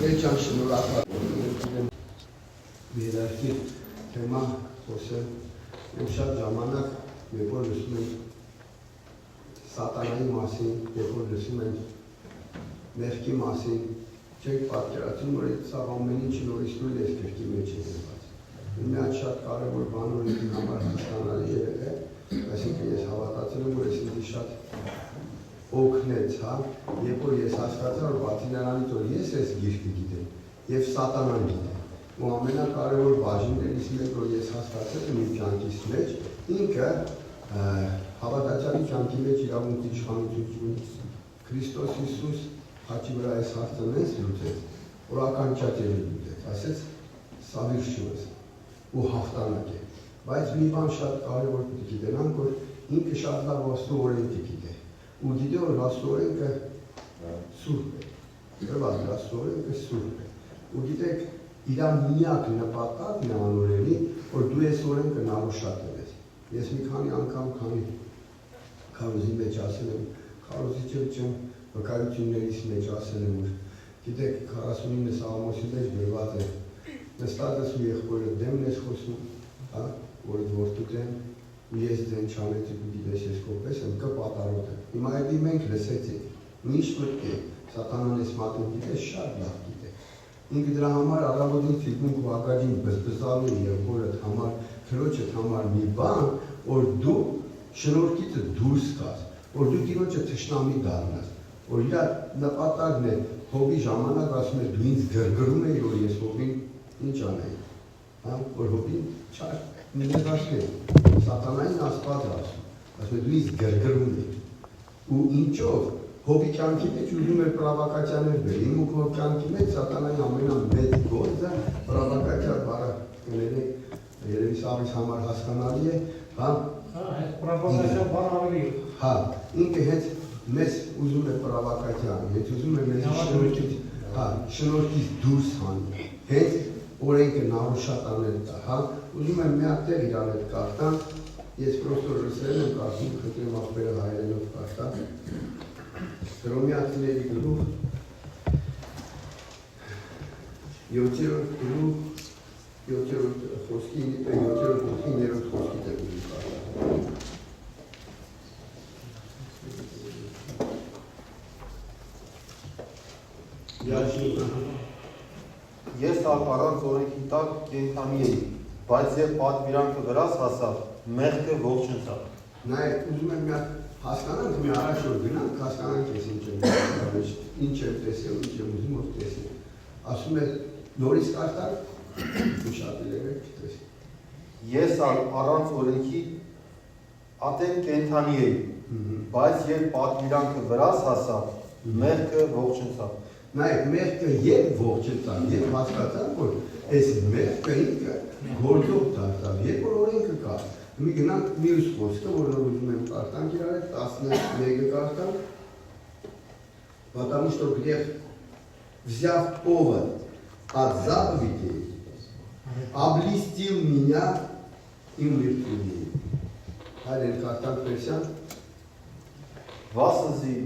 Երջան շնորհակալ երարքի թեմա խոսել եմ շատ ժամանակ, երբ որ լսում եմ սատանայի մասին, երբ որ լսում եմ մեղքի մասին, չեք պատկերացնում, որ սա ամեն ինչ նորից նույն այս գրքի մեջ է եղած։ Մի հատ շատ կարևոր բան որ ինձ համար հասկանալի եղել է, այսինքն ես հավատացել եմ, որ ես ինձ շատ օգնեց, երբ որ ես հասկացա, որ բացի նրանից, որ ես այս գիրքը գիտեմ, եւ սատանան գիտեմ։ Ու ամենակարևոր բաժիններից մեկը, որ ես հասկացել եմ իմ կյանքիս մեջ, ինքը հավատացյալի կյանքի մեջ իրավունքի իշխանություն Քրիստոս Հիսուս հաճի վրա այս հարցը մեզ լուծեց, օրական չաթերի լուծեց, ասեց սավիրշուս ու հաղթանակ է։ Բայց մի բան շատ կարևոր պետք է գիտենանք, որ ինքը շատ լավ Աստծո օրենքը գիտե։ Ու գիտե, որ Աստծո օրենքը սուրբ է։ Գրված Աստծո օրենքը սուրբ է։ Ու գիտեք, իր միակ նպատակն է անորելի, որ դու այս օրենքը նարոշատել ես։ Ես մի քանի անգամ քարոզի մեջ ասել եմ, քարոզիչ չեմ, վկայություններից մեջ ասել եմ, որ գիտեք 49 Սաղմոսի մեջ գրված է, նստած ես ու եղբորը դեմն ես խոսում, որ որդուդ եմ, ու ես ձեն չանեցիք ու գիտես ես կողպես եմ, կպատարոտ եմ։ Հիմա այդի մենք լսեցինք, ու ինչ պետք է, սատանան ես մատում գիտես շատ լավ գիտե։ Ինքը դրա համար առավոտին ֆիլմունք ու ագաջին բզբզալու եղբորդ համար, քրոջդ համար մի բան, որ դու շնորհքիցը դուրս գաս, որ դու Տիրոջը թշնամի դառնաս, որ իր նպատակն է հոբի ժամանակ ասում է դու ինձ գրգռում ես, որ ես հոբին ինչ անեի, որ հոբին չար մենակ ասում է, սատանային Աստված ասում է դու ինձ գրգռում ես, ու ինչով հոբի կյանքի մեջ ուզում էր պրովոկացիաներ բերել, իմ ու քո կյանքի մեջ սատանայի ամենամեծ գործը պրովոկացիա բառը կներեք, երևի սա ինձ համար հասկանալի է, պրովոկացիա բառը ավելի է։ Ինքը հենց մեզ ուզում է պրովոկացիա, հենց ուզում է մեզ շնորհքից դուրս հանի, հենց օրենքը նարոշատ անել տա, ուզում եմ մի հատ տեղ իրար հետ կարդամ, ես պրոստոր լսել եմ կարդում, խնդրեմ աղբերը հայերենով կարդամ, Հռոմեացիների գլուխ 7-րդ գլուխ 7-րդ խոսքի 7-րդ գլխի 9-րդ խոսքի տեղ ուզում կարդամ։ Ես առանց օրենքի տակ կենդանի էի, բայց երբ պատվիրանքը վրաս հասավ, մեղքը ողջունցավ։ Նայեք, ուզում եմ մի հատ հասկանանք, մի առաջ որ գնանք, հասկանանք ես ինչ եմ տեսել, ինչ եմ ուզում որ տեսնել։ Ասում է նորից կարդալ, ու շատ ելեք տեսնել։ Ես առանց օրենքի ատեն կենդանի էի, բայց երբ պատվիրանքը վրաս հասավ, մեղքը ողջունցավ։ Նայեք, մեղքը երբ ողջունցավ, երբ հասկացան, որ այս մեղքը ինքը գործող դարձավ, երբ որ օրենքը կա։ Մի գնանք մյուս խոսքը, որը ուզում եմ կարդանք իրար հետ, 11-ը կարդանք, потому что грех, взяв повод от заповедей, облестил меня и умертвил. Հայրեն կարդանք վերսյան։ Վասնզի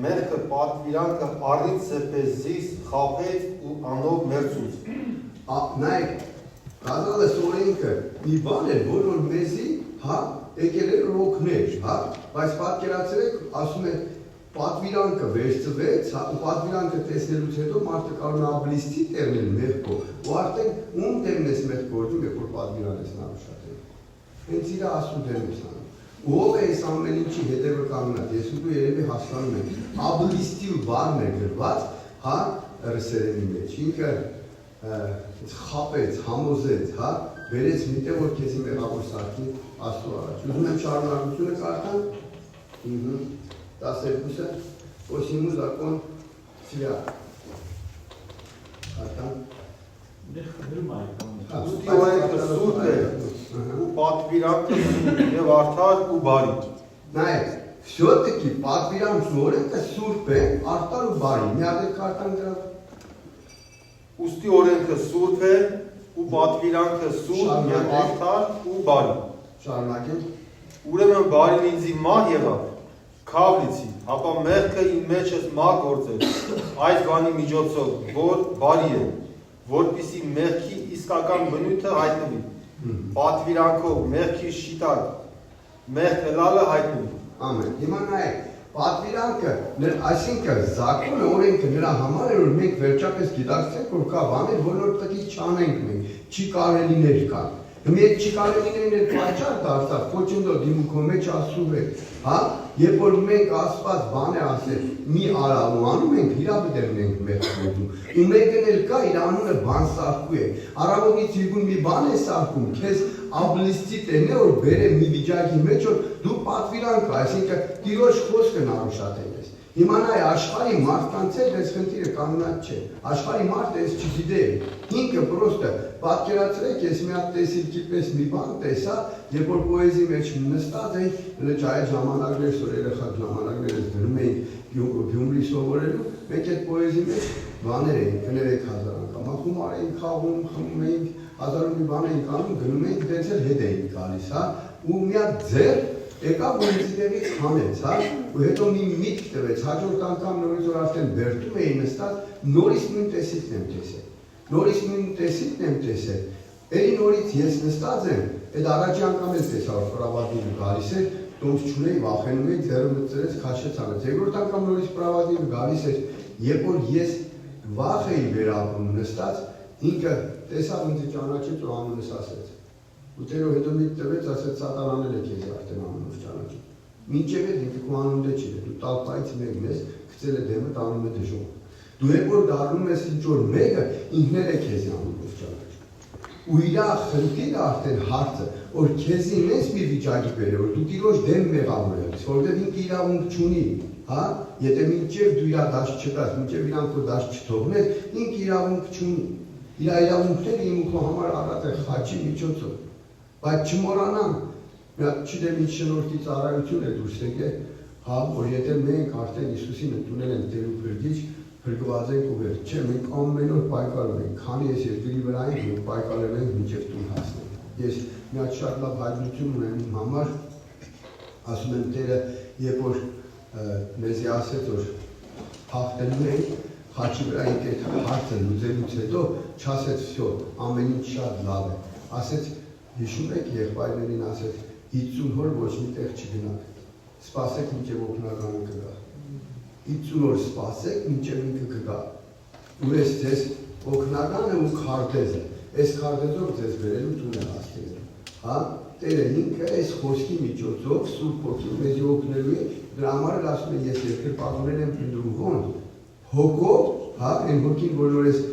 մեղքը պատվիրանքը առից սեպեզիս խափեց ու անով մերձուց։ Նայեք, կազալես օրենքը մի բան էր, որ մեզի եկել էր օգներ, բայց պատկերացրեք, ասում է պատվիրանքը վերցվեց, ու պատվիրանքը տեսնելուց հետո մարդը կարող է աբլիստի տերնել մեղքով, ու արդեն ում դեմն ես մեղք գործում, երբ որ պատվիրան ես նարոշատել։ Հենց իր ասում դեմ ես անում։ Ով է այս ամեն ինչի հետևը կանգնած, ես ու դու երևի հասկանում ենք, աբլիստի բառն է գրված, ռսերենի մեջ, ինքը խապեց, համոզեց, վերեց միտեղ, որ քեզի մեղավոր սարքի Աստծո առաջ։ Ուզում եմ շարունակությունը կարդամ, 12-ը, Օսիմու զակոն սիրյակ, կարդամ։ Ուստի օրենքը սուրբ է, ու պատվիրանքը և արդար ու բարի։ Նայեք, все-таки պատվիրանքն օրենքը սուրբ է, արդար ու բարի, մի հատ կարդամ դրա։ Ուստի օրենքը սուրբ է, ու պատվիրանքը սուրբ և արդար ու բարի։ Շարունակենք։ Ուրեմն բարին ինձի մահ եղավ, քավլիցի, ապա մեղքը իմ մեջս մահ գործել, այս բանի միջոցով, որ բարի է, որպեսզի մեղքի իսկական բնույթը հայտնվի, պատվիրանքով մեղքի շիտակ, մեղք ելալը հայտնվի։ Ամեն։ Հիմա նայեք, պատվիրանքը, այսինքն զակոնը, օրենքը նրա համար է, որ մենք վերջապես գիտակցենք, որ կա բաներ, որ պետք է չանենք մենք, չի կարելիներ կան։ Մի այդ չի կարելիներն էլ պատճառ դարձավ, խոչընդոտ դիմուքո մեջ ասում է, հա, երբ որ մենք Աստված բան է ասել, մի արա ու անում ենք, իրա դեռ մենք մեղք գործում։ Ու մեկն էլ կա, իր անունը բան սարքու է։ Առավոտից յուրգուն մի բան է սարքում, քեզ աբլիստի տեն է, որ բերե մի վիճակի մեջ, որ դու պատվիրանք, այսինքն Տիրոջ խոսքը նարուշատել ես։ Հիմա նայ աշխարհի մարդկանց էլ այս խնդիրը կանոնած չէ։ Աշխարհի մարդը այս չգիտե։ Ինքը պրոստը պատկերացրեք, ես մի հատ տեսիլքի պես մի բան տեսա, երբ որ պոեզիայի մեջ նստած էի, լեջ այդ ժամանակներ, որ երեխա ժամանակները դնում էինք Գյումրի սովորելու, մենք այդ պոեզիայի մեջ բաներ էինք, 3000 անգամ, խումար էինք խաղում, խմում էինք, հազար մի բան էինք անում, գնում էինք, դենց էլ հետ էինք գալիս, հա, ու մի հատ ձեռ եկավ որ ինձից հանեց, հա, ու հետո մի միտք տվեց, հաջորդ անգամ նորից որ արդեն բերտում էի նստած, նորից նույն տեսիքն եմ տեսել, նորից նույն տեսիքն եմ տեսել, էլի նորից ես նստած եմ, այդ առաջի անգամ էլ տեսա, որ պրավադիվը գալիս էր, տոմս չունեի, վախենում էի, ձեռը մտցրեց, քաշեց անեց, երկրորդ անգամ նորից պրավադիվը գալիս էր, երբ որ ես վախ էի վերապրում նստած, ինքը տեսավ ինձ ճանաչեց ու անունս ասեց ու տերով հետո մի տվեց, ասեց սատանանել է քեզ արդեն անունով ճանաչում։ Մինչև այդ ինքը քո անունը չի, դու տալպայից մեկն ես, գցել է դեմը, տանում է դժոխ։ Դու երբ որ դառնում ես ինչ-որ մեկը, ինքն էլ է քեզ անունով ճանաչում։ Ու իր խնդիրը արդեն հարցը, որ քեզի մեծ մի վիճակի բերե, որ դու Տիրոջ դեմ մեղավոր ես, որտեղ ինքը իրավունք չունի, հա, եթե մինչև դու իր դաշտ չտաս, մինչև իրանք քո դաշտ չթողնես, ինքը իրավունք չունի։ Իր իրավունքները իմ ու քո համար առած է խաչի միջոցով։ Բայց չմոռանամ, մի հատ չգիտեմ ինչ շնորհքի ծառայություն է դուրս եկել, հա, որ եթե մենք արդեն Հիսուսին ընդունել ենք Տեր ու Փրկիչ, փրկված ենք ու վերջ, չէ, մենք ամեն օր պայքարում ենք, քանի ես երկրի վրա ենք, մենք պայքարել ենք մինչև տուն հասնենք։ Ես մի հատ շատ լավ հայտնություն ունեմ իմ համար, ասում եմ Տերը, երբ որ մեզի ասեց, որ հաղթելու ենք, խաչի վրա ենք այդ հարցը լուծելուց հետո, չասեց, վсё, ամեն ինչ շատ լավ է, ասեց հիշում եք եղբայրներին ասեց 50 օր ոչ մի տեղ չգնաք, սպասեք մինչև օգնականը կգա, 50 օր սպասեք մինչև ինքը կգա, ու ես ձեզ օգնականը ու քարտեզը, այս քարտեզով ձեզ բերելու տուն է հասնելու, հա, Տերը ինքը այս խոսքի միջոցով Սուրբ Հոգին մեզ օգնելու է, դրա համար ասում եմ ես երկրպագուներ եմ փնտրում ոնց, հոգով, հա, այն հոգին որ նոր ես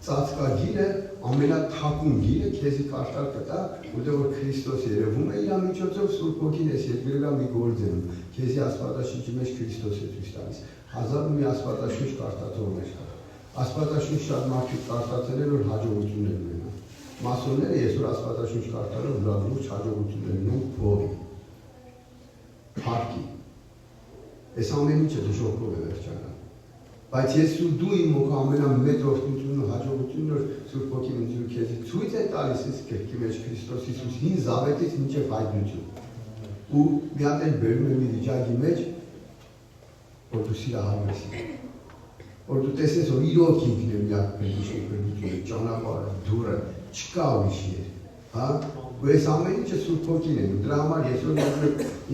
ծածկագիրը ամենաթակուն գիրը քեզի կարտալ կտա, որտեղ որ Քրիստոս երևում է իր միջոցով Սուրբ Հոգին էս երկրի մի գործ է քեզի Աստվածաշունչի մեջ Քրիստոս է ցույց տալիս։ Հազար ու մի Աստվածաշունչ կարտածողներ կա։ Աստվածաշունչ շատ մարդիկ կարտացել են որ հաջողություններ ունենան։ Մասոնները ես որ Աստվածաշունչ կարտալով լավ լուրջ հաջողություններ ունեն փողի։ Փառքի։ Այս ամեն ինչը դժոխքով է վերջանալ։ Բայց ես ու դու իմ մոք ամենամեծ օրհնությունն ու հաջողությունն որ Սուրբ Հոգին ինձ ու քեզ ցույց է տալիս այս գրքի մեջ Քրիստոս Հիսուս հին զավեթից մինչև հայտնություն։ Ու մի հատ էլ բերում եմ մի վիճակի մեջ, որ դու սիրահարում ես ինձ։ Որ դու տեսնես որ իրոք ինքն է միակ բերությունը, ճանապարհը, դուրը, չկա ուրիշ եր, հա։ Ու այս ամեն ինչը Սուրբ Հոգին է։ Դրա համար ես որ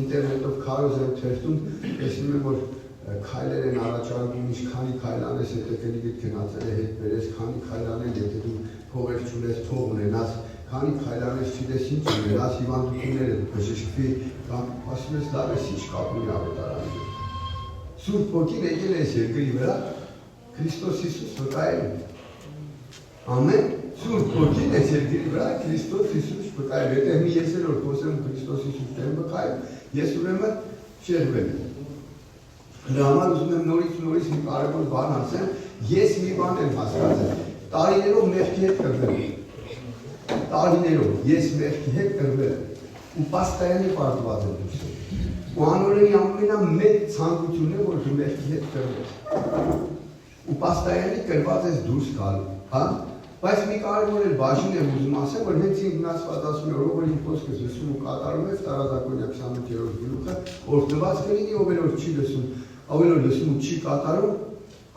ինտերնետով քարոզ եմ թերթում, տեսնում եմ որ քայլեր են առաջարկում, ինչքանի քայլանես, եթե կնիկդ գնացել է հետ բերես, քանի քայլանել, եթե դու փողեր չունես, փող ունենաս, քանի քայլանես, չգիտես ինչ ունենաս, հիվանդությունները բժշկվի, կամ ասում ես լավ ես ինչ կապ ունի ավետարանի։ Սուրբ Հոգին եկել է այս երկրի վրա, Քրիստոս Հիսուս վկայել։ Ամեն Սուրբ Հոգին այս երկրի վրա Քրիստոս Հիսուս վկայել։ Եթե մի ես էլ որ խոսեմ Քրիստոս Հիսուս դեմ վկայել, ես ուրեմն շերվել եմ։ Դրա համար ուզում եմ նորից մի կարևոր բան ասեմ, ես մի բան եմ հասկացել, տարիներով մեղքի հետ կռվել եմ, տարիներով ես մեղքի հետ կռվել եմ, ու պաստայանի պարտված եմ դուրս եմ, ու անօրենի ամենամեծ ցանկությունն է, որ դու մեղքի հետ կռվես, ու պաստայանի կրված ես դուրս գալու, հա, Բայց մի կարևոր բաժին եմ ուզում ասեմ, որ հենց ինքն ասված ասում է, ով որ իմ խոսքս լսում ու կատարում է, Վտարազարդոնյա 28-րդ գլուխը, օրհնված կլինի, ով որ չի լսում, ով որ լսում ու չի կատարում,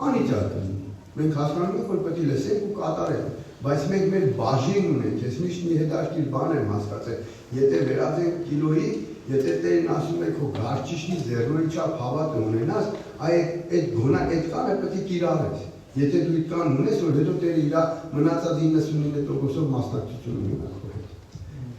անիծյալ կլինի։ Մենք հասկանում ենք, որ պետք է լսենք ու կատարենք, բայց մենք մեր բաժին ունենք, ես միշտ մի հետաքրքիր բան եմ հասկացել, եթե վերածենք կիլոյի, եթե Տերն ասում է քո գարչիշնի ձեռնորի չափ հավատը ունենաս, այդ գոնա այդ կանը պետք է կիրառես։ Եթե դու կան ունես, որ հետո Տերը իր մնացած 99%-ով մասնակցություն ունենա քո հետ։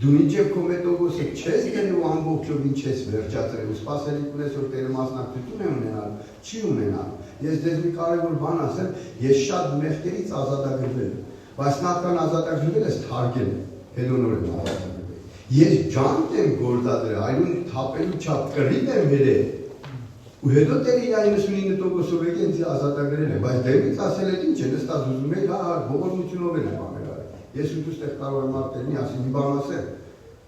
Դու մինչև քո մետոդոսը չես դնել ու ամբողջովին չես վերջացրել, ու սպասելիք ունես, որ Տերը մասնակցություն է ունենալ, չի ունենալ։ Ես դες մի կարևոր բան ասեմ, ես շատ մեղքերից ազատագրվել եմ, բայց նախքան ազատագրվել ես թարգել եմ, հետո նոր եմ ազատագրվել։ Ես ջանք եմ գործադրել, այլուն թափելու չափ կռիվ եմ վերել, ու հետո Տերը իր 99%-ով եկել ինձ ազատագրել է, բայց դեմից ասել է ինչ է, նստած ուզում եք, ողորմությունով եմ անել արել։ Ես ու դու ստեղ կարող եմ արտերնի ասի մի բան ասել,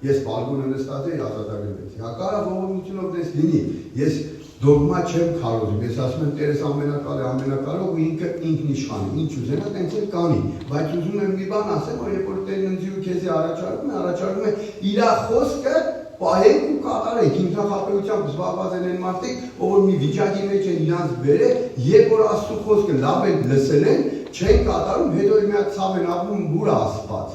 ես բալկոնը նստած էի ազատագրվեցի, հակառակ ողորմությունով դες լինի, ես դոգմա չեմ քարոզում, ես ասում եմ Տերես ամենակալ է, ամենակալով ու ինքը ինքնիշխան է, ինչ ուզենա տենց էլ կանի, բայց ուզում եմ մի բան ասեմ, որ երբ որ Տերն ինձ ու քեզի առաջարկում է իր խոսքը պահենք ու կատարենք, ինքնախապեյությամբ զբաղված են մարդիկ, ով որ մի վիճակի մեջ են իրանց բերել, երբ որ Աստծո խոսքը լավ են լսել են, չեն կատարում, հետո մի հատ ցավ են ապրում բուր Աստված։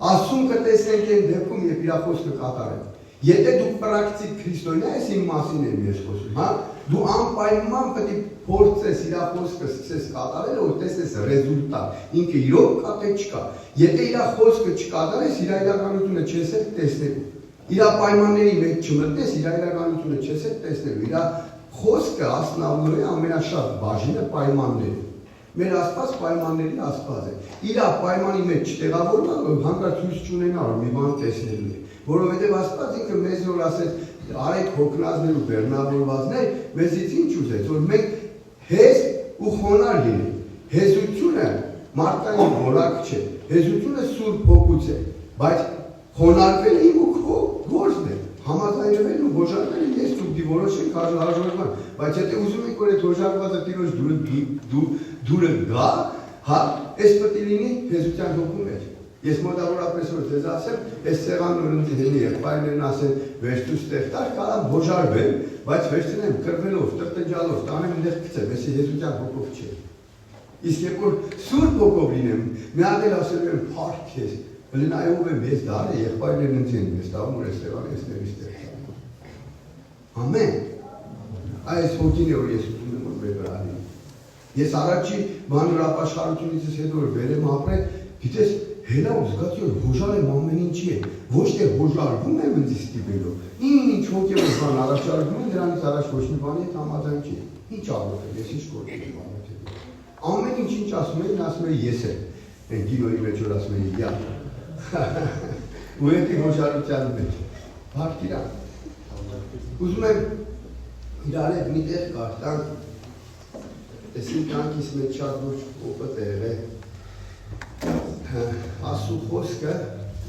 Աստծուն կտեսնենք այն դեպքում, երբ իր խոսքը կատարենք։ Եթե դու պրակտիկ քրիստոնյա ես, իմ մասին եմ ես խոսում, հա, դու անպայման պետք է փորձես իր խոսքը սկսես կատարել, որ տեսնես ռեզուլտատ, ինքը իրոք կա թե չկա։ Եթե իր խոսքը չկատարես, իր իրականությունը չես տեսնելու։ Իր պայմանների մեջ չմտնես, իր իրականությունը չես տեսնելու։ Իր խոսքը ասնավնորի ամենաշատ բաժինը պայմանները։ Մեր Աստված պայմանների Աստված է։ Իր պայմանի մեջ չտեղավորվող հանկարծ ցույց չունենա, որ մի բան տեսնելու է։ Որովհետև Աստված ինքը մեզ որ ասեց, արեք հոգնածներ ու բեռնավորվածներ, մեզից ինչ ուզեց, որ մենք հեզ ու խոնար լինենք։ Հեզությունը մարդկային որակ չէ։ Հեզությունը Սուրբ Հոգուց է, բայց խոնարհվելը իմ ու քո գործն է։ Համաձայնվելն ու հոժարվելը ես դուք որոշեք հաջողական, բայց եթե ուզում եք որ այդ հոժարվածը տիրոջ դուրը գա, հա, այս պետք է լինի հեզության հոգու մեջ։ Ես մոտավորապես որ ձեզ ասեմ, այս սեղանն որ ինձ հենի եղբայրներն ասեն, վերցու ստեղ տար, կարամ հոժարվեմ, բայց վերցնեմ կռվելով, տրտնջալով, տանեմ ինձ գցեմ, էսի հեզության հոգով չէ։ Իսկ երբ որ Սուրբ Հոգով լինեմ, մի հատ էլ ասելու եմ փառք քեզ, բլինայով եմ ես դարը եղբայրներն ինձ են մեզ տանում որ այս սեղանը ես ներիս տեղ։ Ամեն։ Այս հոգին է որ ես ուզում եմ որ մեր վրա լինի։ Ես առաջի մանրապաշխարությունից հետո որ վերեմ ապրել, գիտես հելա ու զգացի որ հոժար եմ ամեն ինչի է, ոչ թե հոժարվում եմ ինձ ստիպելով, ինչ հոգևոր բան առաջարկում են, դրանից առաջ ոչ մի բանի հետ համաձայն չի, ինչ աղոթել, ես ինչ գործել եմ աղոթել, ամեն ինչ ասում էին, ասում էին ես եմ, են գինոյի մեջ որ ասում էին յա, ու հետի հոժարության մեջ, հարկ իրան, ուզում եմ իրար հետ մի տեղ կարտանք, ես իմ կյանքիս մեջ շատ ոչ օպտ է եղել, Աստծո խոսքը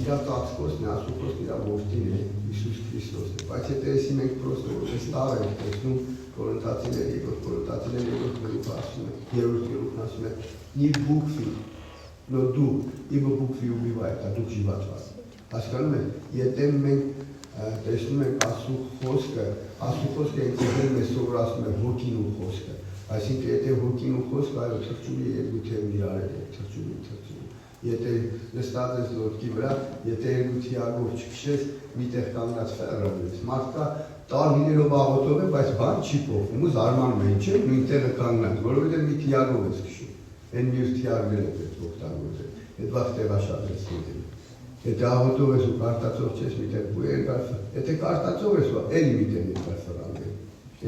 իր ծածկոցն է, Աստծո խոսքն իր որդին է, Հիսուս Քրիստոսն է, բայց եթե եսի մենք պրոստը որպես տար ենք տեսնում, Կորինթացիներ երրորդ գլուխը ասում է, երրորդ գլուխն ասում է, «Ни букви, но дух, ибо букви убивают, а дух животворит». Հասկանում եք, եթե մենք տեսնում ենք Աստծո խոսքը ինքնին մեզ սովորացնում է հոգին ու խոսքը, այսինքն եթե հոգին ու խոսքը այո թրջունի երկու թևն իրար է, թրջունի։ Եթե նստած ես լոդկի վրա, եթե երկու թիագով չքշես, միտեղ կանգնած ֆերրավես, մարդկա տար լինելով աղոթով է, բայց բան չի փոխվում ու զարմանում են, չէ՞, նույն տեղը կանգնած, որովհետև մի թիագով ես քշում, այն մյուս թիագները պետք օգտագործել, այդ վաղ տեղաշարժեցնել։ Եթե աղոթով ես ու կարտացով չես, միտեղ բույր կար, եթե կարտացով ես, էլի միտեղ կար ֆրանգել,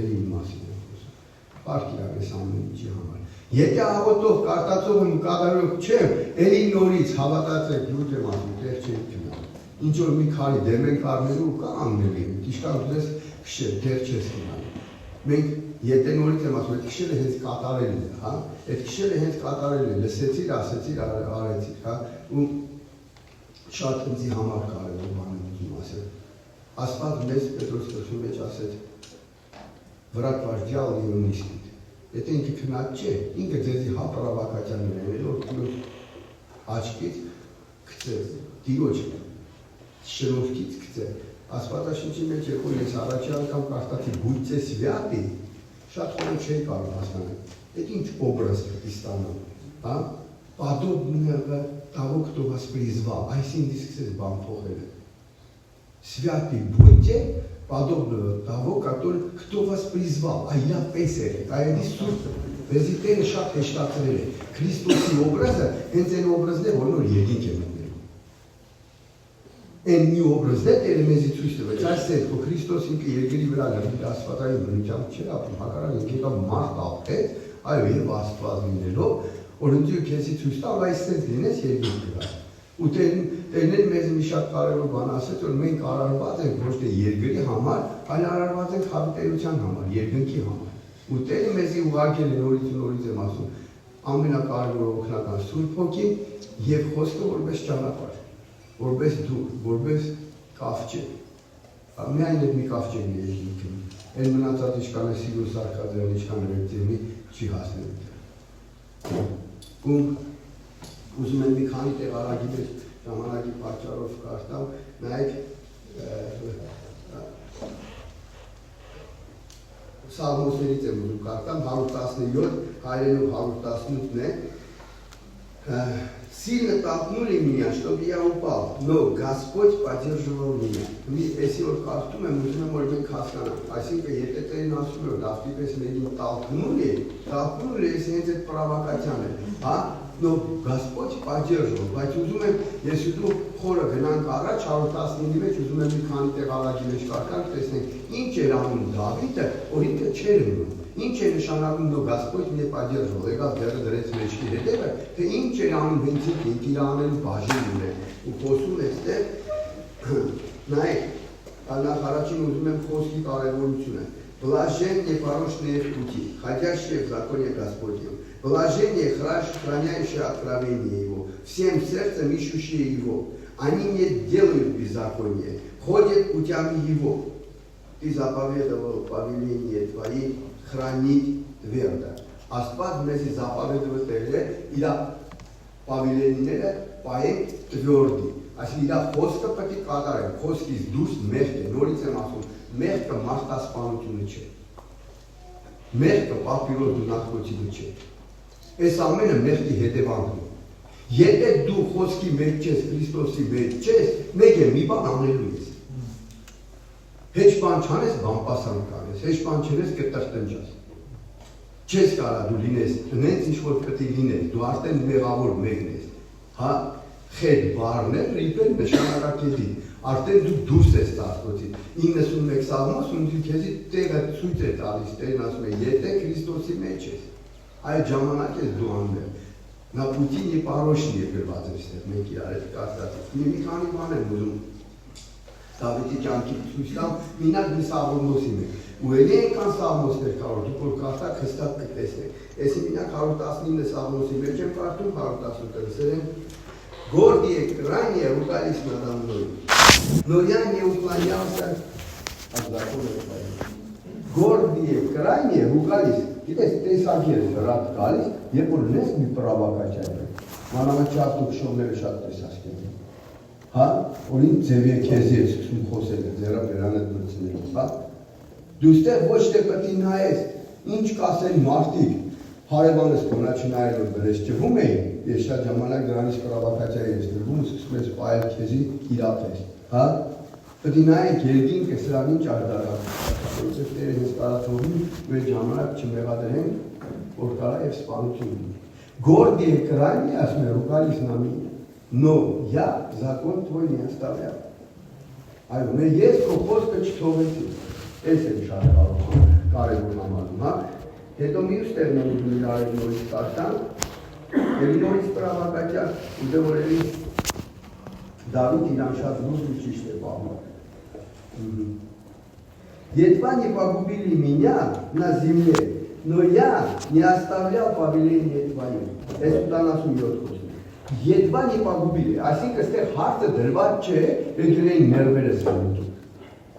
էլի իմ մասին եմ խոսում, պարկ իրար ես ամեն ինչի համար։ Եթե աղոթով կարտացով եմ ու կատարելով չեմ, էլի նորից հավատացեք, լուտ եմ ասում, տեղ չեք գնալ։ Ինչ որ մի քարի դեմ ենք առնելու ու կաննելի եմ, ճիշտ ուզես քշել, դեռ չես գնալ։ Մենք եթե նորից եմ ասում, այդ քշելը հենց կատարելն է, հա, այդ քշելը հենց կատարելն է, լսեցիր, ասեցիր, արեցիր, հա, ու շատ ինձի համար կարևոր բան եմ ուզում ասել։ Աստված մեզ Պետրոս խոսքի մեջ ասեց, վրակ վար դյալ իոնիստիտ։ Եթե ինքը քնած չէ, ինքը ձեզի հապարավակատյաններ են, որ քնոց աչքից գցեց, Տիրոջ շնորհքից գցեց։ Աստվածաշնչի մեջ երբ ես առաջի անգամ կարդացի «Будьте святы», շատ խորը չէի կարող հասկանալ։ Այդ ինչ օբրազ պետք է ստանամ, հա? Подобного того, кто вас призвал, այսինքն սկսեց բան փոխել։ Святы будьте, подобного того, кто вас призвал, այլապես է, այլի սուրբ, վեզի Տերը շատ հեշտացրել է։ Քրիստոսի օբրազը հենց այն օբրազն է, որ նոր երկինք է մտնել։ Այն մի օբրազն է Տերը մեզի ցույց տվել։ Այսինքն, որ Քրիստոս ինքը երկրի վրա աստվածային բնությամբ չէր ապրում, հակառակ ինքը կա մարդ ապրեց, այո, եւ Աստված լինելով, օրենքի քեզի ցույց տալ, այսպես լինես երկրի վրա։ Ու Տերն մեզ մի շատ կարևոր բան ասեց, որ մենք արարված ենք ոչ թե երկրի համար, այլ արարված ենք հավիտենության համար, երկնքի համար։ Ու Տերը մեզի ուղարկել է նորից եմ ասում, ամենակարևոր օգնական Սուրբ Հոգին եւ խոսքը որպես ճանապարհ, որպես դուր, որպես կավճեկ։ Միայն այդ մի կավճեկն է երկինքում։ Այն մնացած ինչքան է սիրուն սարքածերն, ինչքան վերցնի չի հասնելու։ Ու ուզում եմ մի քանի տեղ արագի մեջ ժամանակի պատճառով կարդամ, նայեք Սաղմոսներից եմ ուզում կարդամ, 117, հայերենով 118-ն է, Сильно толкнули меня, чтобы я упал, но Господь поддерживал меня. Если вот կարդում եմ, ուզում եմ որ մենք հասկանանք, այսինքն եթե Տերն ասում է, որ դավթի պես մեկին толкнули, ես հենց այդ պրովոկացիան է, հա, но Господь поддерживал, բայց ուզում եմ, ես ու դու խորը գնանք առաջ 119-ի մեջ, ուզում եմ մի քանի տեղ արագի մեջ կարդանք, տեսնենք, ինչ էր անում Դավիթը, որ ինքը չէր ունում, ինչ է նշանակում նո Господь mě поддерживал, եկավ դերը դրեց մեջքի հետևը, թե ինչ էր անում հենց ինքը իր անելու բաժին ուներ, ու խոսում էստեղ, նայեք, նախ առաջին ուզում եմ խոսքի կարևորությունը, Блаженные порочные пути, ходящие в законе Господнем, блаженные, хранящие откровение Его, всем сердцем ищущие Его, они не делают беззакония, ходят путями Его. Ты заповедовал повеление Твои хранить твердо. Աստված մեզ զապավեդվել է իր պավիլենիները պահել տվյորդի։ Այսինքն իր խոսքը պետք է կատարել, խոսքից դուրս մեղք է, նորից եմ ասում, մեղքը մարդասպանությունը չէ։ Մեղքը պապիրոս դունակոչինը չէ։ Այս ամենը մեղքի հետևանքն է։ Եթե դու խոսքի մեջ չես, Քրիստոսի մեջ չես, մեկ է մի բան անելու ես։ Հեչ բան չանես, բամպասան կանես, հեչ բան չնես, կտրտնջաս։ Չես կարա դու լինես, նենց ինչ-որ պետք է լինես, դու արդեն մեղավոր մեկն ես, հա, խետ բարներ, ռիպել նշանակակետի, արդեն դու դուրս ես Աստծոյից, 91 Սաղմոս, ում քեզի տեղը ցույց է տալիս, Տերն ասում է, եթե Քրիստոսի մեջ ես, այդ ժամանակ ես դու անմեղ, նա պուտին է պարոշնի է գրված էստեղ, մենք իրար հետ կարդացից, մի քանի բան եմ ուզում, Դավիթի կյանքի ցույց տամ, մինակ մի Սաղմոսի մեջ, ու էլի այնքան Սաղմոսներ կարող, դուք որ կարդաք հստակ կտեսնեք, եսի մինակ 119 Սաղմոսի մեջ եմ կարդում, 118 լսել եմ, Гордые крайне ругались надо мной, но я не уклонялся от закона Твоего. Гордые крайне ругались, գիտես, տեսակեր ռատ գալիս, երբ որ ունես մի պրովոկացիա, մանավանդ դուք շողները շատ տեսած եք։ Հա, օրին ձևի քեզի է սկսում խոսել, ձերը բերանդ մտցնելով, հա։ Դու ստեղ ոչ թե պետք է նայես, ինչ կասեն մարդիկ, հարևանս կոնա չնայելով դրես ջվում էին, ես շատ ժամանակ դրանից պրովոկացիա եմ ստեղծում, սկսում ես պայել քեզի իրապես, հա։ Պետք է նայեք երկինքը սրան ինչ արտարակ, որովհետև Տերը հենց կարաթողում մեր ժամանակ չմեղադրեն, որ կարա եւ սպանություն լինի։ Гордые крайне, ասում է, ругались на меня, но я закон твой не оставлял։ Այո, ես քո խոսքը չթողեցի։ Այս է շատ կարևոր համարում, հա։ Հետո մյուս տեղն եմ ուզում իրար նորից կարդամ, եւ նորից պրովոկացիա, ուտե որ էլի Դավիթ իրան շատ լուրջ ու ճիշտ է պահում։ Едва не погубили меня на земле, но я не оставлял повеление Твое. Это туда нас уйдет. Едва не погубили. Այսինքն ստեղ հարցը դրված չէ, եկել էին ներվերը սրանուտում։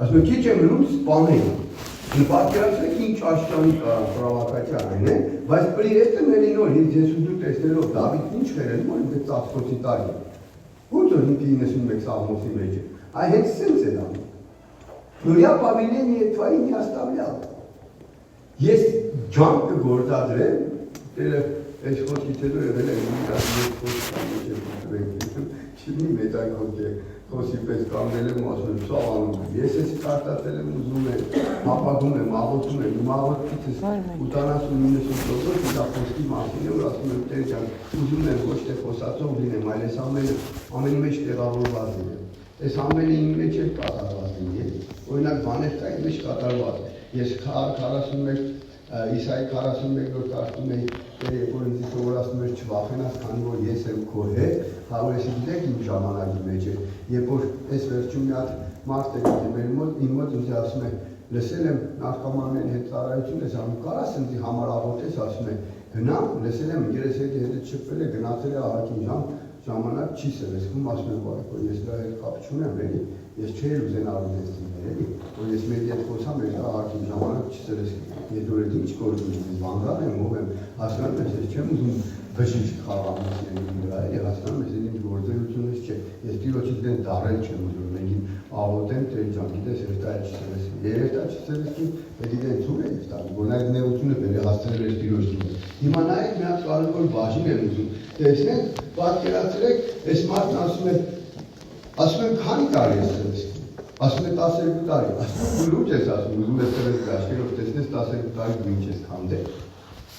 Ասում եք, քիչ եմ լուր սպանել։ Պատկերացրեք ինչ աշճանի պրովոկացիա այն է, բայց պրիեստը մերի նոր ես ու դու տեսնելով Դավիթ ինչ վերել, որ ինքը ծածկոցի տարի։ Ո՞ւր 91 Սաղմոսի մեջ է։ Այ հենց սենց է դառնում։ Նույնա Պավիլենի եթվայի մի աստավյալ։ Ես ջան կգործադրեմ, դերը այս խոսքից հետո եղել է մի չինի մետակոտ է, խոսի պես կանգնել եմ ու ասում եմ սավանում եմ, ես ես կարտատել եմ ուզում եմ, հապագում եմ, աղոտում եմ, իմ աղոտքիցս 80-90% իրա խոսքի մասին է, որ ասում եմ տեր ջան, ուզում եմ ոչ թե խոսացող լինեմ, այլ ես ամենի մեջ տեղավորված լինեմ, ես ամենը իմ մեջ էլ կատարված լինի, օրինակ բաներ կա իմ մեջ կատարված, ես 41 Իսայի 41-րդ ասում էի, երբ որ ինձ սովորացնում էր չվախենաս, քանի որ ես եմ քո հետ, հավոր ես գիտեք իմ ժամանակի մեջ է, երբ որ այս վերջում մի հատ մարդ է մեր մոտ, իմ մոտ ինձ ասում է, լսել եմ նարկոմանների հետ ծառայություն ես անում, կարաս ինձ համար աղոթես, ասում է, գնամ, լսել եմ երեսեքի հետ շփվել է, գնացել է ահագին ժամանակ չի սրեսքում, ասում եմ, որ ես դրա հետ կապ չունեմ, էլի, ես չէի ուզեն արունել դիմել, էլի, որ ես մեր հետ խոսամ, ես ահագին ժամանակ չի սրեսքում, ես դուր էլ ինչ գործում եմ, վանգավ եմ, ով եմ, հասկանում ես, ես չեմ ուզում բժիշկ խաղամասների վրա, էլի, հասկանում ես, ինձ գործելությունից չէ, ես տիրոջից դեն դարել չեմ ուզում, մենք իմ աղոտեմ, տեր ջան, գիտես, երեխտա չսրեսքի, երեխտա չսրեսքի, պետք է դեն ցույց է տալու, որ այդ նեղությունը բերի հասցնել էր տիրոջից։ Հիմա նայեք մի հատ կարևոր բաժին եմ ուզում, տեսնեք, պատկերացրեք, այս մարդն ասում եմ քանի տարի է սրեսքի, ասում է 12 տարի, ասում եմ դու լուր ես ասում, ուզում ես սրեսքի աչքերով տեսնես 12 տարի դու ինչ ես քանդել։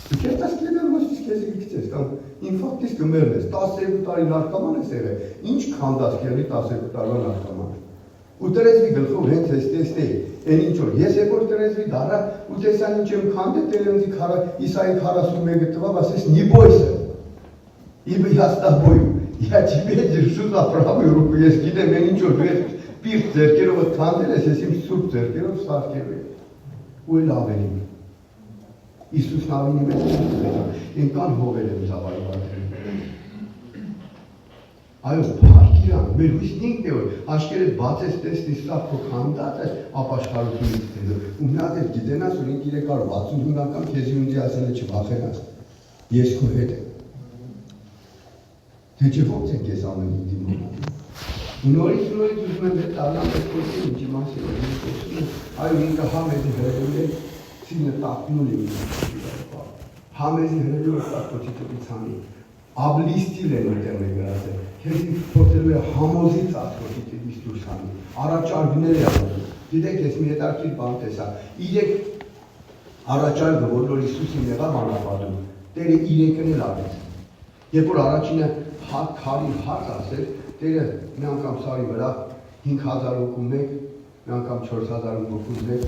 Դու քեզ ասել եմ ոչ քեզ գիքցես կամ ինֆարկտից կմեռնես 12 տարի նարկոման ես եղել, ինչ քանդած քերի 12 տարվա նարկոման։ Ու տրեզվի գլխով հենց այս տեսնեի, այն ինչ որ ես եկոր տրեզվի դարա ու տեսան ինչ եմ քանդել, տելենզի Իսայի 41-ը տվավ, ասես не бойся, ибо я с тобою, я тебе держу за правую руку, ես գիտեմ այն ինչ որ դու ես պիրտ ձեռքերով քանդել ես, ես իմ սուրբ ձեռքերով սարքել եմ։ Ու էլ ավելի Իսուսն ավելի մեծ է, ինքան հողել եմ զավարվածել։ Այո, փառքիրան, մեր հույսն ինքն է, որ աշկերդ բացես տեսնի սա քո քանդածը ապաշխարությունից հետո։ Ու մի հատ էլ գիտենաս, որ ինք 365 անգամ քեզի ունձի ասել է չվախենաս։ Ես քո հետ եմ։ Թե չէ ո՞նց է քեզ ամեն ինչ դիմում։ Նորից ուզում եմ դառնալ այդ խոսքը ինչի մասին եմ խոսում։ Այո, ինքը համեզի հրել է սինը տակնուլ է։ Համեզի հրել է տակոչի տպիցանի։ Աբլիստիլ են ուտել է գրասել, քեզի փորձել է համոզի ծածկոցի տպից դուրս հանի, առաջարկներ է անում, գիտեք ես մի հետարքիր բան տեսա, 3 առաջարկը, որ նոր Իսուսին եղավ անապատում, Տերը 3-ն էլ արեց, երբ որ առաջինը քարի հարց ասել, Տերը մի անգամ սարի վրա 5000 հոգու մեկ, մի անգամ 4000 հոգու մեկ,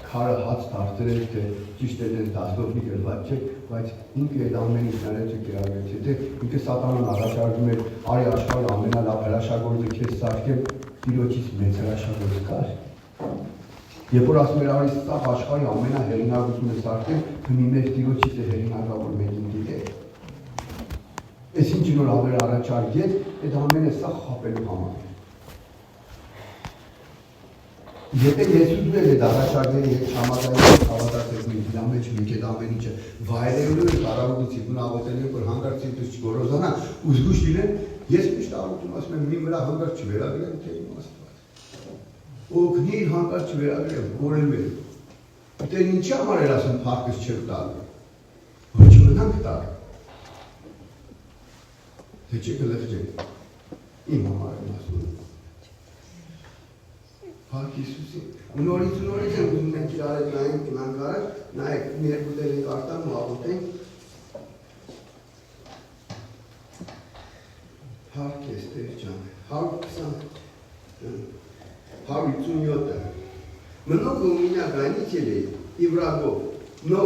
քարը հաց դարձրել թե ճիշտ է դեն դասովնի գրված չէ, բայց ինքը այդ ամեն ինչ ներեց ու կերակեց, եթե ինքը սատանան առաջարկում էր արի աշխարհի ամենալավ հրաշագործը քեզ սարքեմ, Տիրոջից մեծ հրաշագործ կար։ Երբ որ ասում էր արի սա աշխարհի ամենահեղինակությունը սարքեմ, քնի մեր Տիրոջից է հեղինակը, որ մենք գիտենք։ Այս ինչ նոր ավեր առաջարկեց, այդ ամենը սա խապելու համար։ Եթե ես ուզում եմ այդ առաջարկների հետ չհամաձայնել հավատացեք ինձ դրա մեջ մենք այդ ամեն ինչը վայելելու ենք առավոտից իմ աղոթելու ենք որ հանկարծ ինքս չգորոզանա ու զգուշ լինեմ ես միշտ աղոթում ասում եմ մի վրա հանկարծ չվերագրեմ թե իմ Աստված օգնի հանկարծ չվերագրեմ գորելու եմ դե ինչի համար էր ասում փառքս չեմ տալու որ չմնանք տակ թե չկլխջեք իմ համար եմ ասում Փառք Իսուսին։ Ու նորից եմ ուզում ենք իրար հետ նայենք գնանք առաջ, նայեք մի երկու դեր ենք արտան ու աղոթենք։ Փառք ես Տեր ջան։ 157-ը։ Много у меня гонителей и врагов, но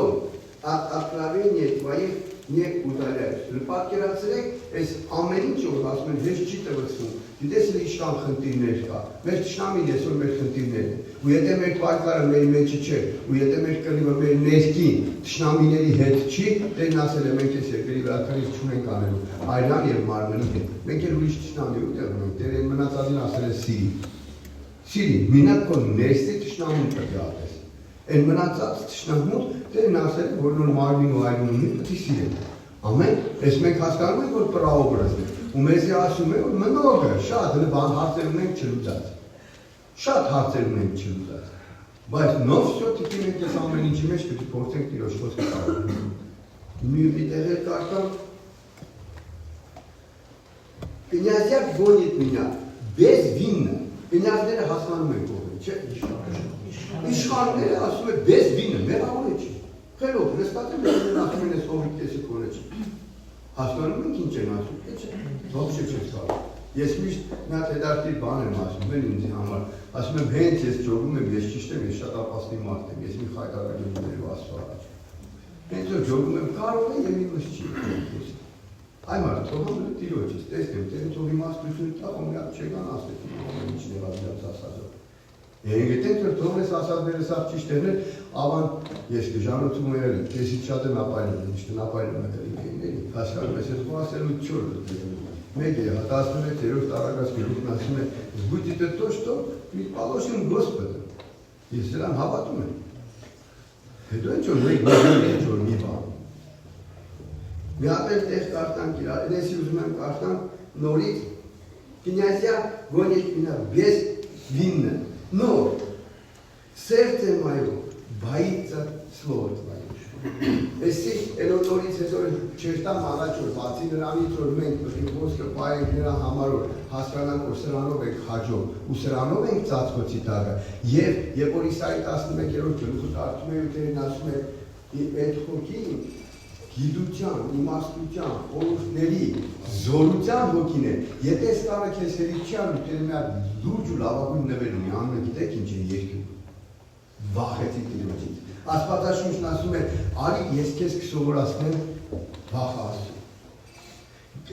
от откровения твоих не удаляюсь։ Պատկերացրեք, այս ամեն ինչ որ ասում են հեշտ չի տվեցնում։ Գիտես էլ ինչքան խնդիրներ կա։ Մեր ճշնամին այսօր մեր խնդիրներն են։ Ու եթե մեր պայքարը մեր մեջը չէ, ու եթե մեր կռիվը մեր ներքին ճշնամիների հետ չի, Տերն ասել է մենք այս երկրի վրա քրիզ չունենք անելու, այլան եւ մարմնի հետ։ Մենք էլ ուրիշ ճշնամի ուտեղ ունենք։ Տերը մնացածին ասել է սիրի։ Սիրի, մենակ քո ներսի ճշնամուն պետք է ատես։ Այն մնացած թշնամուտ դերն ասել է, որ նոր մարմին ու այլն ունի, պետք է սիրել։ Ամեն, ես մենք հասկանում ենք, որ պրաոբրազն է, ու մեզի ասում է, որ մնոգը շատ բան հարցեր ունենք չլուծած։ Շատ հարցեր ունենք չլուծած։ Բայց նով շոթիկի մենք ես ամեն ինչի մեջ պետք է փորձենք Տիրոջ խոսքը կարողանալ։ Մի տեղ կարդամ Կնյազյակ գոնիտ մինա, bez վինը, կնյազները հասկանում են կողմեն, չէ՞։ Իշխանները ասում է bez վինը, մեղավոր է չի։ Խելոք, նստած են ասում են ես հովիտ տեսի կորը չի։ Հասկանում ենք ինչ են ասում, չէ՞։ Ողջը չես կարող։ Ես միշտ մի հատ հետաքրքիր բան եմ ասում, են ինձ համար։ Ասում եմ հենց ես ջոգում եմ, ես ճիշտ եմ, ես շատ ապաստի մարդ եմ, ես մի խայտարակ եմ ունելու Աստծո առաջ։ Հենց որ ջոգում եմ, կարող է եւ ինձ չի։ Այ մարդ, թողում եմ Տիրոջից, տեսնեմ, դեռ թող իմաստություն տա, ու մի հատ չեկան ասեցին, ամեն ինչ նեղացած ասածով։ Երեք դեպք որ թողես ասածները սա ճիշտ էր, ավան ես դժանություն եղել եմ, քեսից շատ եմ ապայլում, միշտ ապայլում եմ ինքների, հասկանում ես, ես խոսելու չոր մեկ է, 16-րդ տարեկան գլուխն ասում է, «Զգուտիτε то, что предположим Господа». Ես դրան հավատում եմ։ Հետո ինչ որ մի բան։ Մի հատ էլ կարդանք իրար, ես ուզում եմ կարդանք նորից Князя гонит меня без вины, но сердце мое боится слова твоего. Если это նորից հետո չերտամ առաջ որ բացի նրանից որ մենք պետք է ոսկե բայենք նրա համար որ հասկանանք որ սրանով ենք հաջող ու սրանով ենք ծածկոցի տակը եւ որ Իսայի 11-րդ գլուխը կարդում եմ դերն ասում է այդ հոգի գիտության, իմաստության, խորհուրդների, զորության հոգին է։ Եթե ստանը քեզ հերիք չի անում, դեռ մի հատ լուրջ ու լավագույն նվեր ունի, անում է գիտեք ինչ է երկում։ Վախեցի Տիրոջից։ Աստվածաշունչն ասում է, արի ես քեզ կսովորացնեմ վախ Աստծո։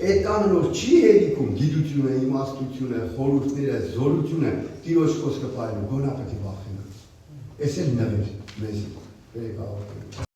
Այդ տանը որ չի հերիքում գիտությունը, իմաստությունը, խորհուրդները, զորությունը, Տիրոջ խոսքը պայում, գոնա պետք է վախենա։ Էս էլ նվեր մեզ։